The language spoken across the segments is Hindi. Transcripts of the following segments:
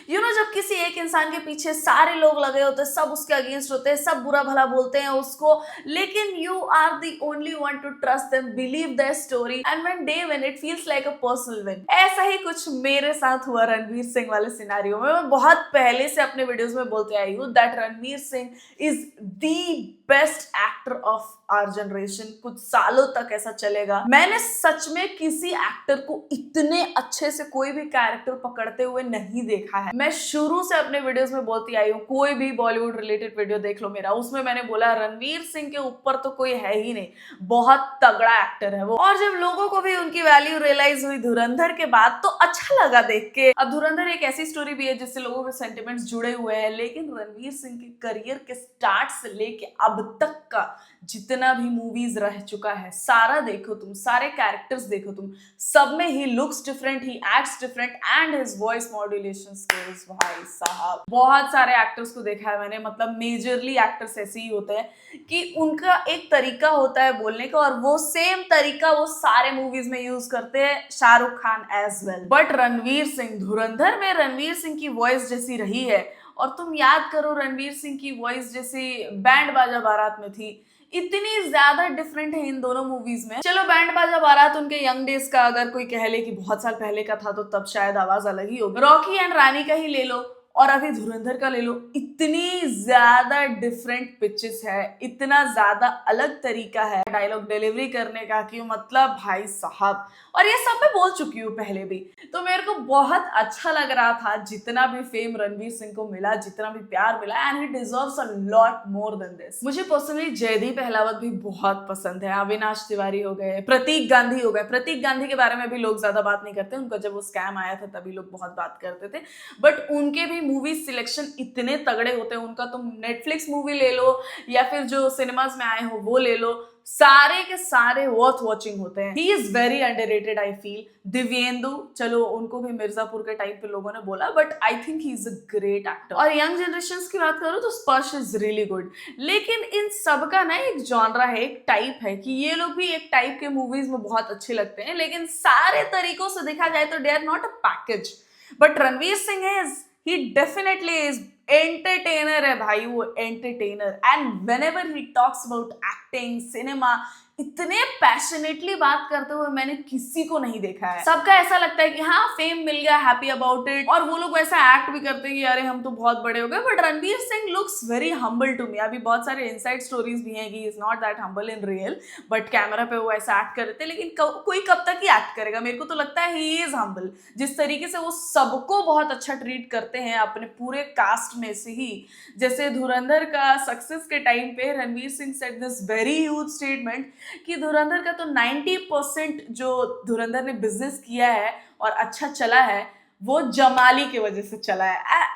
जब किसी एक इंसान के पीछे सारे लोग लगे होते हैं, सब उसके अगेंस्ट होते हैं, सब बुरा भला बोलते हैं उसको, लेकिन you are the only one to trust them, believe their story, and when they win it feels like a personal win. ऐसा ही कुछ मेरे साथ हुआ रणवीर सिंह वाले सिनेरियो में। मैं बहुत पहले से अपने वीडियोस में बोलते आई हूँ that Ranveer Singh is the best actor of our generation. कुछ सालों तक ऐसा चलेगा। मैंने सच में किसी एक्टर को इतने अच्छे से कोई भी कैरेक्टर पकड़ते हुए नहीं देखा है। मैं शुरू से अपने वीडियोस में बोलती आई हूँ, कोई भी बॉलीवुड रिलेटेड वीडियो देख लो मेरा, उसमें मैंने बोला रणवीर सिंह के ऊपर तो कोई है ही नहीं, बहुत तगड़ा एक्टर है वो। और जब लोगों को भी उनकी वैल्यू रियलाइज हुई धुरंधर के बाद, तो अच्छा लगा देख के। अब धुरंधर एक ऐसी स्टोरी भी है जिससे लोगों के सेंटिमेंट्स जुड़े हुए हैं, लेकिन रणवीर सिंह के करियर के स्टार्ट से लेके अब तक का जितना भी मूवीज रह चुका है, सारा देखो तुम, सारे कैरेक्टर्स देखो तुम, सब में he looks different, he acts different, and his voice modulation skills, भाई साहब। बहुत सारे एक्टर्स को देखा है मैंने, मतलब मेजरली एक्टर्स ऐसे ही होते हैं कि उनका एक तरीका होता है बोलने का, और वो सेम तरीका वो सारे मूवीज में यूज करते हैं, Shahrukh Khan as well. But Ranveer Singh, Dhurandhar में रणवीर सिंह की वॉइस जैसी रही है, और तुम याद करो रणवीर सिंह की वॉइस जैसी बैंड बाजा बारात में थी, इतनी ज्यादा डिफरेंट है इन दोनों मूवीज में। चलो बैंड बाजा बारात उनके यंग डेज का अगर कोई कह ले कि बहुत साल पहले का था, तो तब शायद आवाज अलग ही होगी। रॉकी एंड रानी का ही ले लो, और अभी धुरंधर का ले लो, इतनी ज्यादा डिफरेंट पिचेस है, इतना ज्यादा अलग तरीका है डायलॉग डिलीवरी करने का कि मतलब भाई साहब। और ये सब मैं बोल चुकी हूँ पहले भी, तो मेरे को बहुत अच्छा लग रहा था जितना भी फेम रणवीर सिंह को मिला, जितना भी प्यार मिला, and he deserves a lot more than this. मुझे पर्सनली जयदीप अहलावत भी बहुत पसंद है, अविनाश तिवारी हो गए, प्रतीक गांधी हो गए। प्रतीक गांधी के बारे में भी लोग ज्यादा बात नहीं करते, उनका जब वो स्कैम आया था तभी लोग बहुत बात करते थे, बट उनके भी मूवी सिलेक्शन इतने तगड़े होते हैं। उनका तुम नेटफ्लिक्स मूवी ले लो या फिर जो सिनेमाज में आए हो वो ले लो, सारे के सारे वर्थ वॉचिंग होते हैं। He is very underrated I feel. Divyendu, चलो उनको भी मिर्जापुर के टाइप पे लोगों ने बोला, but I think he is a great actor. और यंग जनरेशन की बात करो तो स्पर्श इज रियली गुड। लेकिन इन सब का ना एक जॉनरा है, एक टाइप है कि ये लोग भी एक टाइप के मूवीज में बहुत अच्छे लगते हैं, लेकिन सारे तरीकों से देखा जाए तो they are not a package. But Ranveer Singh is, he definitely is entertainer है भाई, वो entertainer, and whenever he talks about acting, cinema, इतने पैशनेटली बात करते हुए मैंने किसी को नहीं देखा है। सबका ऐसा लगता है कि हाँ फेम मिल गया, हैप्पी अबाउट इट, और वो लोग वैसा एक्ट भी करते हैं कि अरे हम तो बहुत बड़े हो गए। But Ranveer Singh looks very humble to me. अभी बहुत सारे इनसाइड स्टोरीज भी हैं कि is not that humble in real, but camera पे वो ऐसा एक्ट कर रहे थे। लेकिन कोई कब तक ही एक्ट करेगा? मेरे को तो लगता है ही इज हम्बल। जिस तरीके से वो सबको बहुत अच्छा ट्रीट करते हैं अपने पूरे कास्ट में से ही, जैसे धुरंधर का सक्सेस के टाइम पे Ranveer Singh said this very huge statement कि धुरंधर का तो 90% जो धुरंधर ने बिजनेस किया है और अच्छा चला है, वो जमाली की वजह से चला है।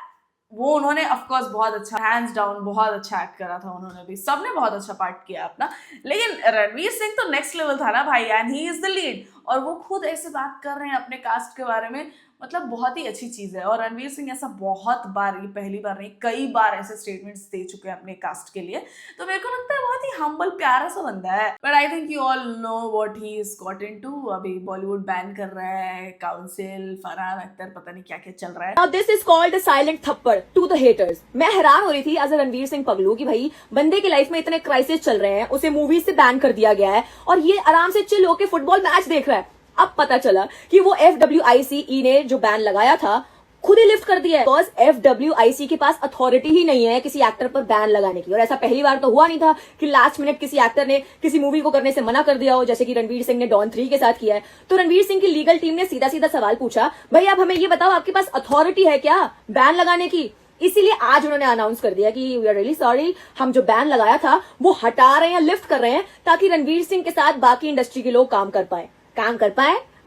वो उन्होंने ऑफ कोर्स बहुत अच्छा, हैंड्स डाउन बहुत अच्छा एक्ट करा था उन्होंने भी, सबने बहुत अच्छा पार्ट किया अपना। लेकिन रणवीर सिंह तो नेक्स्ट लेवल था ना भाई, and he is the lead. और वो खुद ऐसे बात कर रहे हैं अपने कास्ट के बारे में, मतलब बहुत ही अच्छी चीज है। और रणवीर सिंह ऐसा बहुत बार, ये पहली बार नहीं कई बार ऐसे स्टेटमेंट्स दे चुके हैं अपने कास्ट के लिए, तो मेरे को लगता है बहुत ही हम्बल प्यारा सा बंदा है। But I think you all know what he is got into. अभी बॉलीवुड बैन कर रहा है, काउंसिल, फरहान अख्तर, पता नहीं क्या क्या चल रहा है। Now this is called a silent थप्पड़ to the haters। मैं हैरान हो रही थी एज अ रणवीर सिंह पगलू कि भाई बंदे के लाइफ में इतने क्राइसिस चल रहे हैं, उसे मूवीज से बैन कर दिया गया है, और ये आराम से चिल होके फुटबॉल मैच देख रहा है। अब पता चला कि वो FWICE ने जो बैन लगाया था खुद ही लिफ्ट कर दिया है, बिकॉज FWIC के पास अथॉरिटी ही नहीं है किसी एक्टर पर बैन लगाने की। और ऐसा पहली बार तो हुआ नहीं था कि लास्ट मिनट किसी एक्टर ने किसी मूवी को करने से मना कर दिया हो, जैसे कि रणवीर सिंह ने डॉन 3 के साथ किया है। तो रणवीर सिंह की लीगल टीम ने सीधा सीधा सवाल पूछा, भाई आप हमें ये बताओ आपके पास अथॉरिटी है क्या बैन लगाने की? इसीलिए आज उन्होंने अनाउंस कर दिया कि वी आर रियली सॉरी, हम जो बैन लगाया था वो हटा रहे हैं, लिफ्ट कर रहे हैं, ताकि रणवीर सिंह के साथ बाकी इंडस्ट्री के लोग काम कर पाए।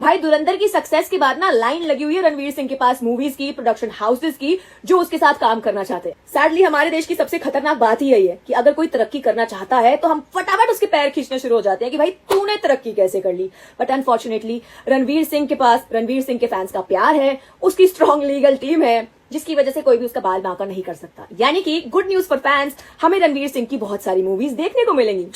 भाई धुरंधर की सक्सेस के बाद ना लाइन लगी हुई है रणवीर सिंह के पास मूवीज की, प्रोडक्शन हाउसेस की, जो उसके साथ काम करना चाहते हैं। सैडली हमारे देश की सबसे खतरनाक बात ही यही है कि अगर कोई तरक्की करना चाहता है तो हम फटाफट उसके पैर खींचने शुरू हो जाते हैं कि भाई तूने तरक्की कैसे कर ली। बट अनफॉर्चुनेटली रणवीर सिंह के पास रणवीर सिंह के फैंस का प्यार है, उसकी स्ट्रॉन्ग लीगल टीम है, जिसकी वजह से कोई भी उसका बाल बांका नहीं कर सकता। यानी कि गुड न्यूज फॉर फैंस, हमें रणवीर सिंह की बहुत सारी मूवीज देखने को मिलेंगी।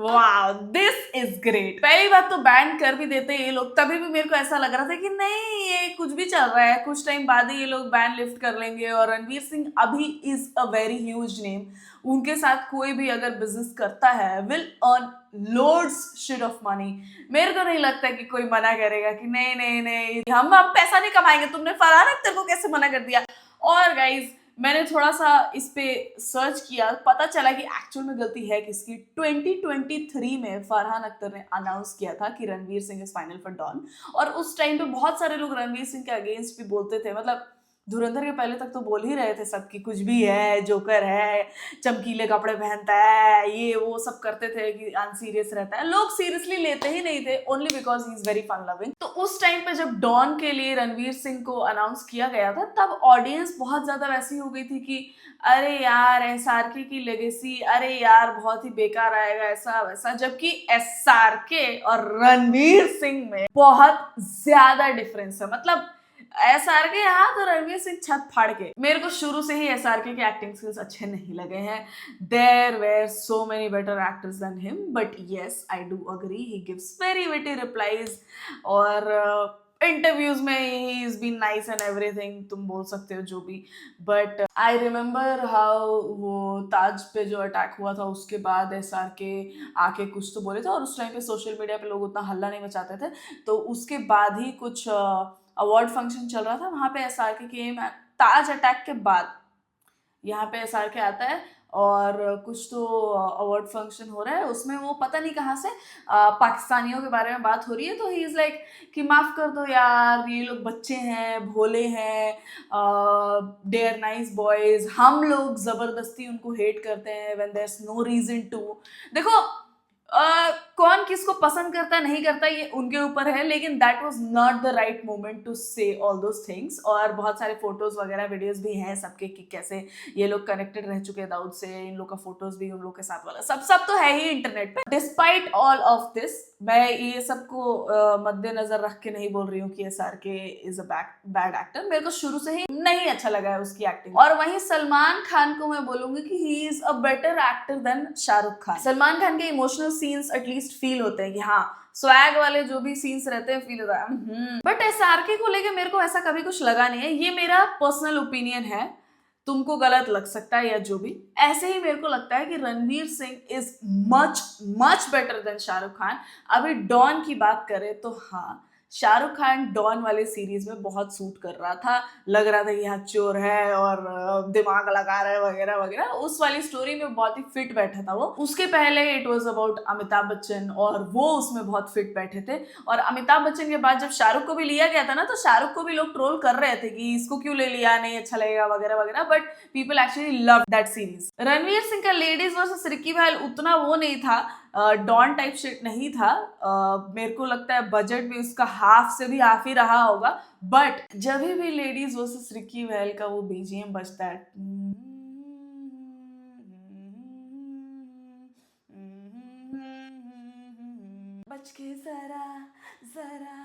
Wow, this is great. पहली बात तो बैन कर भी देते ये लोग, तभी भी मेरे को ऐसा लग रहा था कि नहीं ये कुछ भी चल रहा है, कुछ टाइम बाद ही ये लोग बैन लिफ्ट कर लेंगे। और रणवीर सिंह अभी is a very huge name, उनके साथ कोई भी अगर बिजनेस करता है will earn loads shit of money. मेरे को नहीं लगता कि कोई मना करेगा कि नहीं नहीं नहीं हम पैसा नहीं कमाएंगे, तुमने फरहान अख्तर को कैसे मना कर दिया। और गाइज मैंने थोड़ा सा इस पे सर्च किया, पता चला कि एक्चुअल में गलती है किसकी। 2023 में फरहान अख्तर ने अनाउंस किया था कि Ranveer Singh is final for Don, और उस टाइम पे बहुत सारे लोग रणवीर सिंह के अगेंस्ट भी बोलते थे। मतलब धुरंधर के पहले तक तो बोल ही रहे थे सब कि कुछ भी है, जोकर है, चमकीले कपड़े पहनता है, ये वो सब करते थे कि अनसीरियस रहता है। लोग सीरियसली लेते ही नहीं थे, only because he is very fun loving. तो उस टाइम पे जब डॉन के लिए रणवीर सिंह को अनाउंस किया गया था, तब ऑडियंस बहुत ज्यादा वैसी हो गई थी कि अरे यार एसआरके की लेगेसी, अरे यार बहुत ही बेकार आएगा ऐसा वैसा। जबकि एसआरके और रणवीर सिंह में बहुत ज्यादा डिफरेंस है। मतलब एसआरके यहाँ तो रणवीर सिंह छत फाड़ के। मेरे को शुरू से ही एसआरके के एक्टिंग स्किल्स अच्छे नहीं लगे हैं। There were so many better actors than him, but yes I do agree he gives very witty replies. और इंटरव्यूज में he is been nice and everything, तुम बोल सकते हो जो भी। बट आई रिमेम्बर हाउ वो ताज पे जो अटैक हुआ था उसके बाद एसआरके आके कुछ तो बोले थे, और उस टाइम पे सोशल मीडिया पे लोग उतना हल्ला नहीं मचाते थे। तो उसके बाद ही कुछ अवार्ड फंक्शन चल रहा था, वहां पे एसआरके के ताज अटैक के बाद यहाँ पे एसआरके आता है और कुछ तो अवार्ड फंक्शन हो रहा है, उसमें वो पता नहीं कहाँ से पाकिस्तानियों के बारे में बात हो रही है। तो ही इज लाइक कि माफ कर दो यार, ये लोग बच्चे हैं, भोले हैं, दे आर नाइस बॉयज, हम लोग जबरदस्ती उनको हेट करते हैं when there is no reason to. देखो कौन किसको पसंद करता है नहीं करता ये उनके ऊपर है, लेकिन that was not the right moment to say all those things. और बहुत सारे फोटोज वगैरह वीडियोस भी हैं सबके कि कैसे ये लोग कनेक्टेड रह चुके हैं दाऊद से, इन लोग का फोटोज भी उन लोग के साथ वाला सब तो है ही इंटरनेट पे। डिस्पाइट ऑल ऑफ दिस, मैं ये सबको मद्देनजर रख के नहीं बोल रही हूँ कि SRK is a bad actor. मेरे को शुरू से ही नहीं अच्छा लगा है उसकी एक्टिंग। और वहीं सलमान खान को मैं बोलूंगी कि he is a better actor than Shahrukh Khan. Salman Khan के इमोशनल सीन्स एटलीस्ट फील होते हैं कि हाँ, स्वैग वाले जो भी सीन्स रहते हैं फील होता है। बट एसआरके को लेके मेरे को ऐसा कभी कुछ लगा नहीं है, ये मेरा पर्सनल ओपिनियन है, तुमको गलत लग सकता है या जो भी। ऐसे ही मेरे को लगता है कि Ranveer Singh is much much better than Shahrukh Khan. अभी डॉन की बात करें तो हाँ, शाहरुख खान डॉन वाले सीरीज में बहुत सूट कर रहा था, लग रहा था कि हाँ चोर है और दिमाग लगा रहा है वगैरह वगैरह, उस वाली स्टोरी में बहुत ही फिट बैठा था वो। उसके पहले it was about Amitabh Bachchan और वो उसमें बहुत फिट बैठे थे। और अमिताभ बच्चन के बाद जब शाहरुख को भी लिया गया था ना, तो शाहरुख को भी लोग ट्रोल कर रहे थे कि इसको क्यों ले लिया, नहीं अच्छा लगेगा वगैरह वगैरह, but people actually love that series. Ranveer Singh का लेडीज वर्सेस रिकी भाई उतना वो नहीं था, डॉन टाइप शिट नहीं था। मेरे को लगता है बजट भी उसका हाफ से भी हाफ ही रहा होगा। बट जब भी लेडीज वर्सेस रिकी वैल का वो बीजीएम बजता है, बच के जरा जरा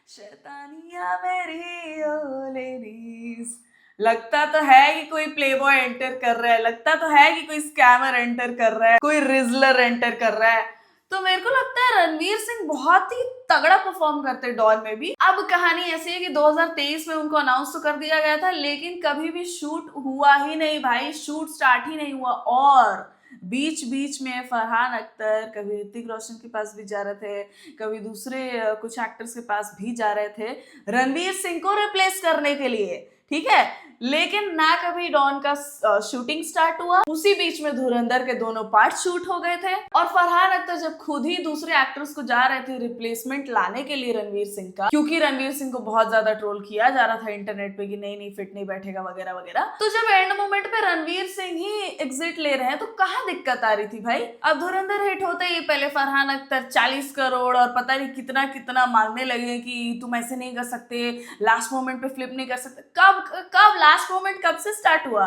शैतानिया मेरी ओ लेडीज, लगता तो है कि कोई प्लेबॉय एंटर कर रहा है, लगता तो है कि कोई स्कैमर एंटर कर रहा है, कोई रिजलर एंटर कर रहा है। तो मेरे को लगता है रणवीर सिंह बहुत ही तगड़ा परफॉर्म करते डॉन में भी। अब कहानी ऐसी है कि 2023 में उनको अनाउंस तो कर दिया गया था, लेकिन कभी भी शूट हुआ ही नहीं भाई, शूट स्टार्ट ही नहीं हुआ। और बीच बीच में फरहान अख्तर कभी ऋतिक रोशन के पास भी जा रहे थे, कभी दूसरे कुछ एक्टर्स के पास भी जा रहे थे रणवीर सिंह को रिप्लेस करने के लिए, ठीक है। लेकिन ना कभी डॉन का शूटिंग स्टार्ट हुआ, उसी बीच में धुरंधर के दोनों पार्ट शूट हो गए थे। और फरहान अख्तर जब खुद ही दूसरे एक्टर्स को जा रहे थे रिप्लेसमेंट लाने के लिए रणवीर सिंह का, क्योंकि रणवीर सिंह को बहुत ज्यादा ट्रोल किया जा रहा था इंटरनेट पे कि नहीं फिट नहीं बैठेगा वगैरह वगैरह, तो जब एंड मोमेंट पे रणवीर सिंह ही एग्जिट ले रहे हैं तो कहाँ दिक्कत आ रही थी भाई। अब धुरंधर हिट होते ही पहले फरहान अख्तर 40 करोड़ और पता नहीं कितना कितना मांगने लगे कि तुम ऐसे नहीं कर सकते, लास्ट मोमेंट पे फ्लिप नहीं कर सकते। कब लास्ट मोमेंट कब से स्टार्ट हुआ?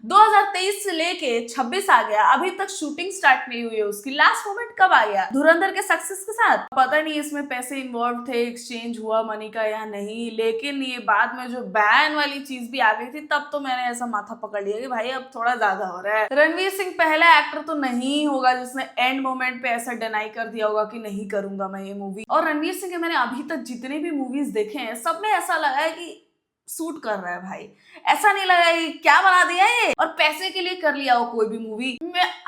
2023 से लेके 26 आ गया, अभी तक शूटिंग स्टार्ट नहीं हुई है उसकी। लास्ट मोमेंट कब आ गया? धुरंधर के सक्सेस के साथ। पता नहीं इसमें पैसे इन्वॉल्व थे, एक्सचेंज हुआ मनी का या नहीं, लेकिन ये बाद में जो बैन वाली चीज भी आ गई थी तब तो मैंने ऐसा माथा पकड़ लिया कि भाई अब थोड़ा ज्यादा हो रहा है। रणवीर सिंह पहला एक्टर तो नहीं होगा जिसने एंड मोमेंट पे ऐसा डिनाई कर दिया होगा कि नहीं करूंगा मैं ये मूवी। और रणवीर सिंह के मैंने अभी तक जितने भी मूवीज देखे हैं सब में ऐसा लगा है कि सूट कर रहा है भाई, ऐसा नहीं लगा कि क्या बना दिया ये और पैसे के लिए कर लिया हो कोई भी movie.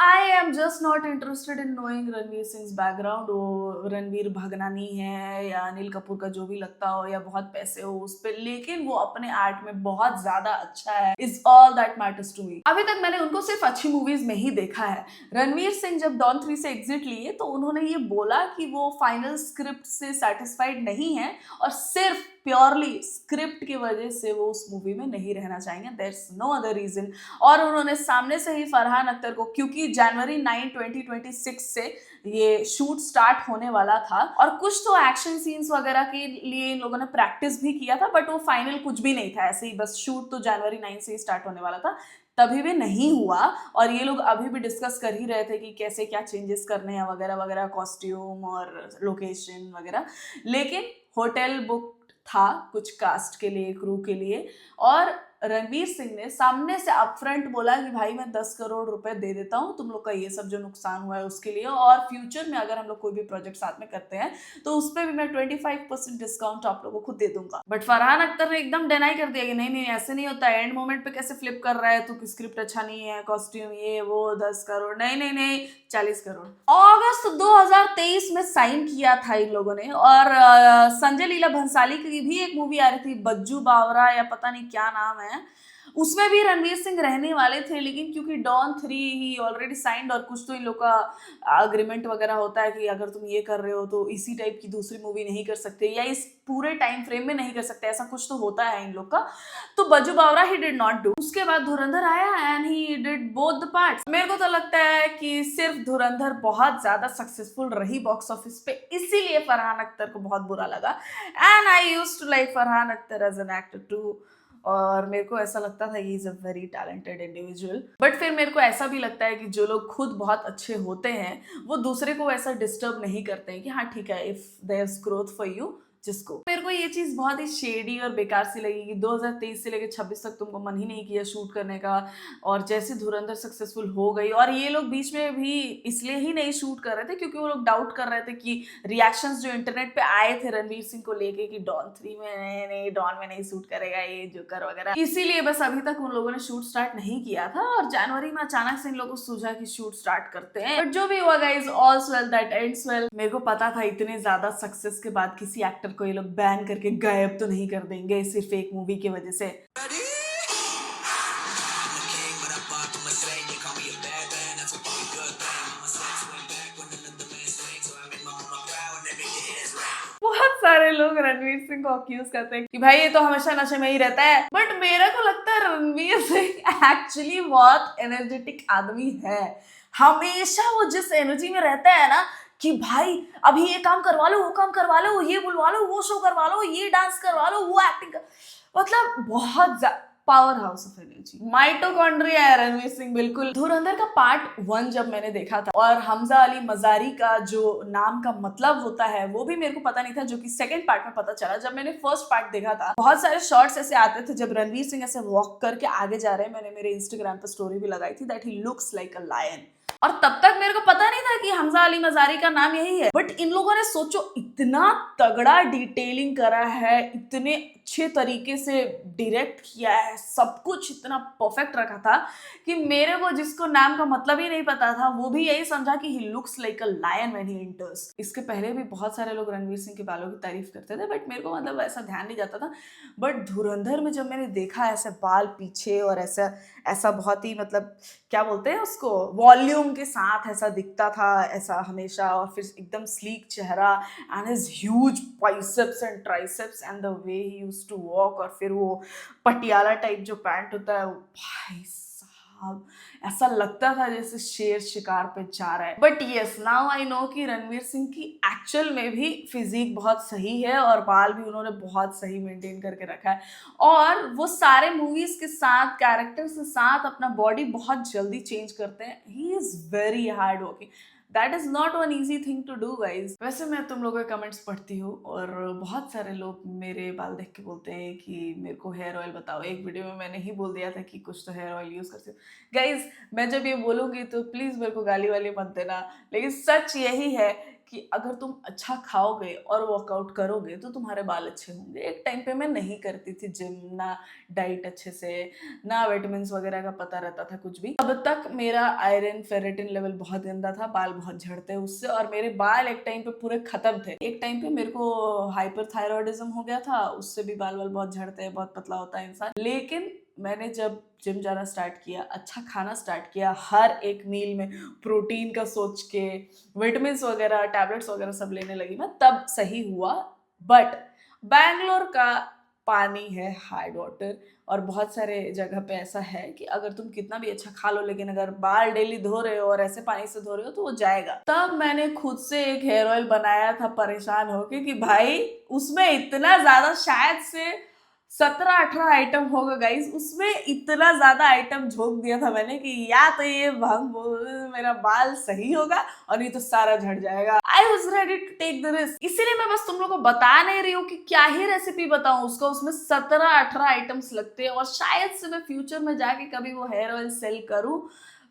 I am just not interested in knowing Ranveer Singh background. वो रणवीर भगनानी है या अनिल कपूर का जो भी लगता हो या बहुत पैसे हो उस पर, लेकिन वो अपने आर्ट में बहुत ज्यादा अच्छा है, is all that matters to me. अभी तक मैंने उनको सिर्फ अच्छी मूवीज में ही देखा है। रणवीर सिंह जब डॉन 3 से एग्जिट लिए तो उन्होंने ये बोला कि वो फाइनल स्क्रिप्ट से सेटिस्फाइड नहीं है और सिर्फ प्योरली स्क्रिप्ट की वजह से वो उस मूवी में नहीं रहना चाहेंगे, दैट्स नो अदर रीजन। और उन्होंने सामने से ही फरहान अख्तर को, क्योंकि जनवरी 9, 2026 से ये शूट स्टार्ट होने वाला था और कुछ तो एक्शन सीन्स वगैरह के लिए इन लोगों ने प्रैक्टिस भी किया था, बट वो फाइनल कुछ भी नहीं था, ऐसे ही बस शूट तो जनवरी 9 से ही स्टार्ट होने वाला था, तभी भी नहीं हुआ। और ये लोग अभी भी डिस्कस कर ही रहे थे कि कैसे क्या चेंजेस करने हैं वगैरह वगैरह, कॉस्ट्यूम और लोकेशन वगैरह। लेकिन होटल बुक था कुछ कास्ट के लिए, क्रू के लिए, और रणवीर सिंह ने सामने से अपफ्रंट बोला कि भाई मैं 10 करोड़ रुपए दे देता हूँ तुम लोग का ये सब जो नुकसान हुआ है उसके लिए, और फ्यूचर में अगर हम लोग कोई भी प्रोजेक्ट साथ में करते हैं तो उस पर भी मैं 25% डिस्काउंट आप लोगों को खुद दे दूंगा। बट फरहान अख्तर ने एकदम डिनाई कर दिया कि नहीं नहीं ऐसे नहीं होता, एंड मोमेंट पे कैसे फ्लिप कर रहा है तू, स्क्रिप्ट अच्छा नहीं है, कॉस्ट्यूम ये वो, 10 करोड़ नहीं नहीं नहीं 40 करोड़। अगस्त 2023 में साइन किया था इन लोगों ने। और संजय लीला भंसाली की भी एक मूवी आ रही थी बज्जू बावरा या पता नहीं क्या नाम है, उसमें भी रणवीर सिंह रहने वाले थे, लेकिन क्योंकि डॉन 3 ही ऑलरेडी साइंड और कुछ तो इन लोग का अग्रीमेंट वगैरह होता है कि अगर तुम ये कर रहे हो तो इसी टाइप की दूसरी मूवी नहीं कर सकते या इस पूरे टाइम फ्रेम में नहीं कर सकते, ऐसा कुछ तो होता है इन लोग का। तो बज्जू बावरा ही डिड नॉट डू। उसके बाद धुरंधर आया and he did both the parts. मेरे को तो लगता है कि सिर्फ धुरंधर बहुत ज्यादा सक्सेसफुल रही बॉक्स ऑफिस पे, इसीलिए फरहान अख्तर को बहुत बुरा लगा। And I used to like Farhan Akhtar as an actor too, और मेरे को ऐसा लगता था कि is a very talented individual. But फिर मेरे को ऐसा भी लगता है कि जो लोग खुद बहुत अच्छे होते हैं वो दूसरे को ऐसा डिस्टर्ब नहीं करते हैं कि हाँ ठीक है, if there is growth for you जिसको। मेरे को ये चीज बहुत ही शेडी और बेकार सी लगी कि 2023 से लेकर 26 तक तुमको मन ही नहीं किया शूट करने का, और जैसे धुरंधर सक्सेसफुल हो गई, और ये लोग बीच में भी इसलिए ही नहीं शूट कर रहे थे क्योंकि वो लोग डाउट कर रहे थे कि रिएक्शंस जो इंटरनेट पे आए थे रणवीर सिंह को लेके कि डॉन 3 में नहीं, डॉन में नहीं शूट करेगा ये जोकर वगैरह, इसीलिए बस अभी तक उन लोगों ने शूट स्टार्ट नहीं किया था। और जनवरी में अचानक से इन लोगों को सूझा कि शूट स्टार्ट करते हैं। बट जो भी हुआ guys, all's well that ends well. मेरे को पता था इतने ज्यादा सक्सेस के बाद किसी एक्टर को ये लोग बैन करके गायब तो नहीं कर देंगे सिर्फ एक मूवी की वजह से। बहुत सारे लोग रणवीर सिंह को अक्यूज करते हैं कि भाई ये तो हमेशा नशे में ही रहता है, बट मेरा को लगता है रणवीर सिंह एक्चुअली बहुत एनर्जेटिक आदमी है। हमेशा वो जिस एनर्जी में रहता है ना कि भाई अभी ये काम करवा लो, वो काम करवा लो, ये बुलवा लो, वो शो करवा लो, ये डांस करवा लो, वो एक्टिंग कर, मतलब बहुत power house of energy, mitochondria है रणवीर सिंह बिल्कुल। धुरंधर का पार्ट 1 जब मैंने देखा था, और हमजा अली मजारी का जो नाम का मतलब होता है वो भी मेरे को पता नहीं था, जो कि सेकंड पार्ट में पता चला जब मैंने फर्स्ट पार्ट देखा था। बहुत सारे शॉट्स ऐसे आते थे जब रणवीर सिंह ऐसे वॉक करके आगे जा रहे हैं, मैंने मेरे इंस्टाग्राम पर स्टोरी भी लगाई थी that he looks like a lion, और तब तक मेरे को पता नहीं था कि हमजा अली मजारी का नाम यही है। बट इन लोगों ने सोचो इतना तगड़ा डिटेलिंग करा है, इतने अच्छे तरीके से डायरेक्ट किया है, सब कुछ इतना परफेक्ट रखा था कि मेरे को जिसको नाम का मतलब ही नहीं पता था वो भी यही समझा कि he looks like a lion when he enters. इसके पहले भी बहुत सारे लोग रणवीर सिंह के बालों की तारीफ करते थे, बट मेरे को मतलब ऐसा ध्यान नहीं जाता था। बट धुरंधर में जब मैंने देखा ऐसे बाल पीछे और ऐसा बहुत ही मतलब क्या बोलते हैं उसको, वॉल्यूम के साथ ऐसा दिखता था ऐसा हमेशा, और फिर एकदम स्लीक चेहरा and his huge biceps and triceps and the way he used to walk, और फिर वो पटियाला टाइप जो पैंट होता है वो भाई साहब साहब, ऐसा लगता था जैसे शेर शिकार पे जा रहा है। But yes, now I know कि रणवीर सिंह की एक्चुअल में भी फिजिक बहुत सही है और बाल भी उन्होंने बहुत सही मेंटेन करके रखा है, और वो सारे मूवीज के साथ कैरेक्टर्स के साथ अपना बॉडी बहुत जल्दी चेंज करते हैं। He is very hard working. That is not one easy thing to do guys. वैसे मैं तुम लोगों के कमेंट्स पढ़ती हूँ और बहुत सारे लोग मेरे बाल देख के बोलते हैं कि मेरे को हेयर ऑयल बताओ। एक वीडियो में मैंने ही बोल दिया था कि कुछ तो हेयर ऑयल यूज करती हूँ। गाइज, मैं जब ये बोलूंगी तो प्लीज मेरे को गाली वाली मत देना, लेकिन सच यही है कि अगर तुम अच्छा खाओगे और वर्कआउट करोगे तो तुम्हारे बाल अच्छे होंगे। एक टाइम पे मैं नहीं करती थी जिम, ना डाइट अच्छे से, ना विटामिन वगैरह का पता रहता था कुछ भी। अब तक मेरा आयरन फेरेटिन लेवल बहुत गंदा था, बाल बहुत झड़ते उससे, और मेरे बाल एक टाइम पे पूरे खत्म थे। एक टाइम पे मेरे को हाइपरथायरॉयडिज्म हो गया था, उससे भी बाल बहुत झड़ते हैं, बहुत पतला होता है इंसान। लेकिन मैंने जब जिम जाना स्टार्ट किया, अच्छा खाना स्टार्ट किया, हर एक मील में प्रोटीन का सोच के, विटामिन वगैरह, टैबलेट्स वगैरह सब लेने लगी मैं, तब सही हुआ। बट बैंगलोर का पानी है हार्ड वाटर, और बहुत सारे जगह पे ऐसा है कि अगर तुम कितना भी अच्छा खा लो, लेकिन अगर बाल डेली धो रहे हो और ऐसे पानी से धो रहे हो तो वो जाएगा। तब मैंने खुद से एक हेयर ऑयल बनाया था परेशान होके कि भाई उसमें इतना ज्यादा, शायद से 17-18 आइटम होगा गाइस, उसमें इतना ज्यादा आइटम झोंक दिया था मैंने कि या तो ये भंग मेरा बाल सही होगा और नहीं तो सारा झड़ जाएगा। I was ready to take the risk. इसीलिए मैं बस तुम लोग को बता नहीं रही हूँ कि क्या ही रेसिपी बताऊं उसका। उसमें 17-18 आइटम्स लगते हैं, और शायद से मैं फ्यूचर में जाके कभी वो हेयर ऑयल सेल करूं,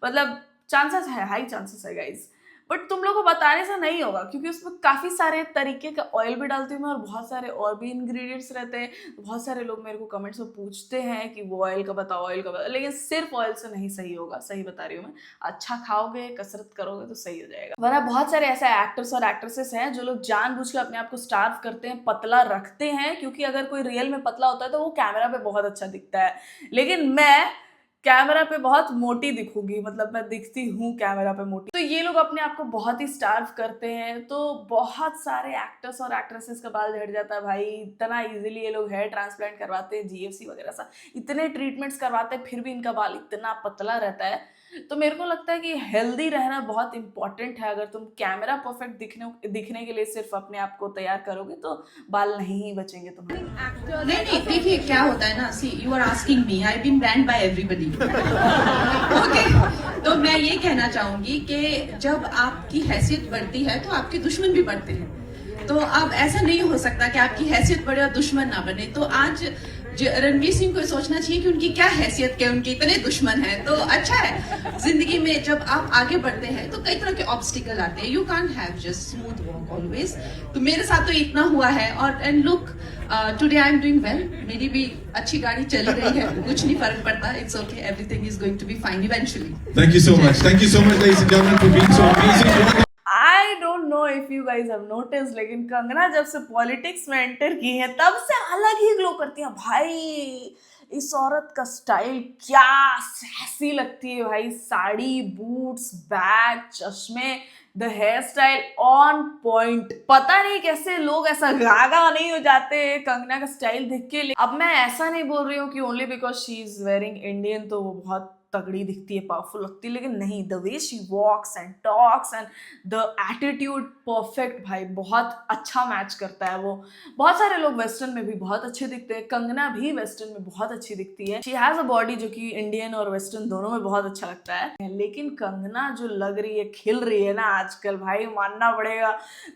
मतलब चांसेस है, हाई चांसेस है गाइज। बट तुम लोगों को बताने से नहीं होगा, क्योंकि उसमें काफी सारे तरीके का ऑयल भी डालती हूँ मैं, और बहुत सारे और भी इंग्रेडिएंट्स रहते हैं। बहुत सारे लोग मेरे को कमेंट्स में पूछते हैं कि वो ऑयल का बताओ, ऑयल का बताओ, लेकिन सिर्फ ऑयल से नहीं सही होगा। सही बता रही हूँ मैं, अच्छा खाओगे, कसरत करोगे तो सही हो जाएगा। वरना बहुत सारे ऐसे एक्टर्स और एक्ट्रेसेस हैं जो लोग जानबूझ के अपने आप को स्टार्व करते हैं, पतला रखते हैं, क्योंकि अगर कोई रियल में पतला होता है तो वो कैमरा पे बहुत अच्छा दिखता है, लेकिन मैं कैमरा पे बहुत मोटी दिखूंगी, मतलब मैं दिखती हूँ कैमरा पे मोटी। तो ये लोग अपने आप को बहुत ही स्टार्व करते हैं, तो बहुत सारे एक्टर्स और एक्ट्रेसेस का बाल झड़ जाता है भाई। इतना इजीली ये लोग हेयर ट्रांसप्लांट करवाते हैं, जीएफसी वगैरह सा इतने ट्रीटमेंट्स करवाते हैं, फिर भी इनका बाल इतना पतला रहता है। तो मेरे को लगता है कि हेल्दी रहना बहुत इंपॉर्टेंट है। अगर तुम कैमरा परफेक्ट दिखने के लिए सिर्फ अपने आप को तैयार करोगे तो बाल नहीं ही बचेंगे तुम्हारे। नहीं नहीं, देखिए क्या होता है ना, see you are asking me, I been banned by everybody. Okay, तो मैं ये कहना चाहूंगी कि जब आपकी हैसियत बढ़ती है तो आपके दुश्मन भी बढ़ते हैं। तो अब ऐसा नहीं हो सकता कि आपकी हैसियत बढ़े और दुश्मन ना बने। तो आज रणवीर सिंह को सोचना चाहिए कि उनकी क्या हैसियत के उनके इतने दुश्मन हैं। तो अच्छा है, जिंदगी में जब आप आगे बढ़ते हैं तो कई तरह के ऑब्स्टिकल आते हैं, you can't have just smooth walk always. तो मेरे साथ तो इतना हुआ है, और and look today I am doing well. मेरी भी अच्छी गाड़ी चल रही है, कुछ नहीं फर्क पड़ता, it's okay, everything is going to be fine eventually. Thank you so much, ladies and gentlemen, for being so amazing. I don't know if you guys have notice, लेकिन कंगना जब से पॉलिटिक्स में एंटर की है तब से अलग ही ग्लो करती है भाई। इस औरत का स्टाइल क्या सैसी लगती है भाई, साड़ी, बूट्स, बैग, चश्मे, the hair style on point. पता नहीं कैसे लोग ऐसा गागा नहीं हो जाते कंगना का स्टाइल देख के। अब मैं ऐसा नहीं बोल रही हूँ कि only because she is wearing Indian तो वो बहुत तगड़ी दिखती है, पावरफुल लगती है, लेकिन नहीं, the way she walks and talks and the attitude perfect भाई, बहुत अच्छा मैच करता है वो। बहुत सारे लोग वेस्टर्न में भी बहुत अच्छे दिखते हैं, कंगना भी वेस्टर्न में बहुत अच्छी दिखती है। शी हैज अ बॉडी जो कि इंडियन और वेस्टर्न दोनों में बहुत अच्छा लगता है। लेकिन कंगना जो लग रही है, खिल रही है ना आजकल भाई, मानना पड़ेगा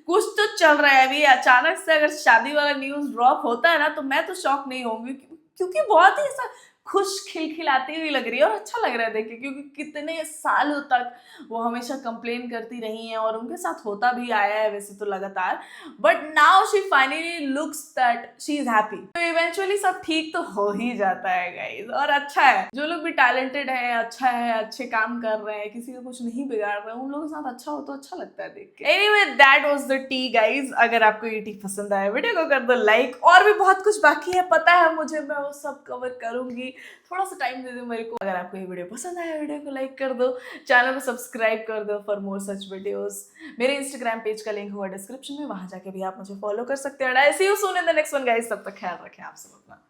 कुछ तो चल रहा है। अभी अचानक से अगर शादी वाला न्यूज ड्रॉप होता है ना तो मैं तो शॉक नहीं होंगी, क्योंकि बहुत ही ऐसा खुश खिलखिलाती हुई लग रही है और अच्छा लग रहा है देख के, क्योंकि कितने सालों तक वो हमेशा कंप्लेन करती रही हैं और उनके साथ होता भी आया है वैसे तो लगातार, but now she finally looks that she is happy. तो इवेंचुअली सब ठीक तो हो ही जाता है गाइज, और अच्छा है जो लोग भी टैलेंटेड है, अच्छा है, अच्छे काम कर रहे हैं, किसी का कुछ नहीं बिगाड़ रहे हैं, उन लोगों के साथ अच्छा हो तो अच्छा लगता है देख के। Anyway that was the T guys. अगर आपको ये टी पसंद आया वीडियो को कर दो लाइक, और भी बहुत कुछ बाकी है पता है मुझे, मैं वो सब कवर करूंगी, थोड़ा सा टाइम दे दो मेरे को। अगर आपको ये वीडियो पसंद आया वीडियो को लाइक कर दो, चैनल को सब्सक्राइब कर दो फॉर मोर सच वीडियोस। मेरे इंस्टाग्राम पेज का लिंक होगा डिस्क्रिप्शन में, वहां जाके भी आप मुझे फॉलो कर सकते हैं। I see you soon in the next one guys, तब तक ख्याल रखें आप सब अपना।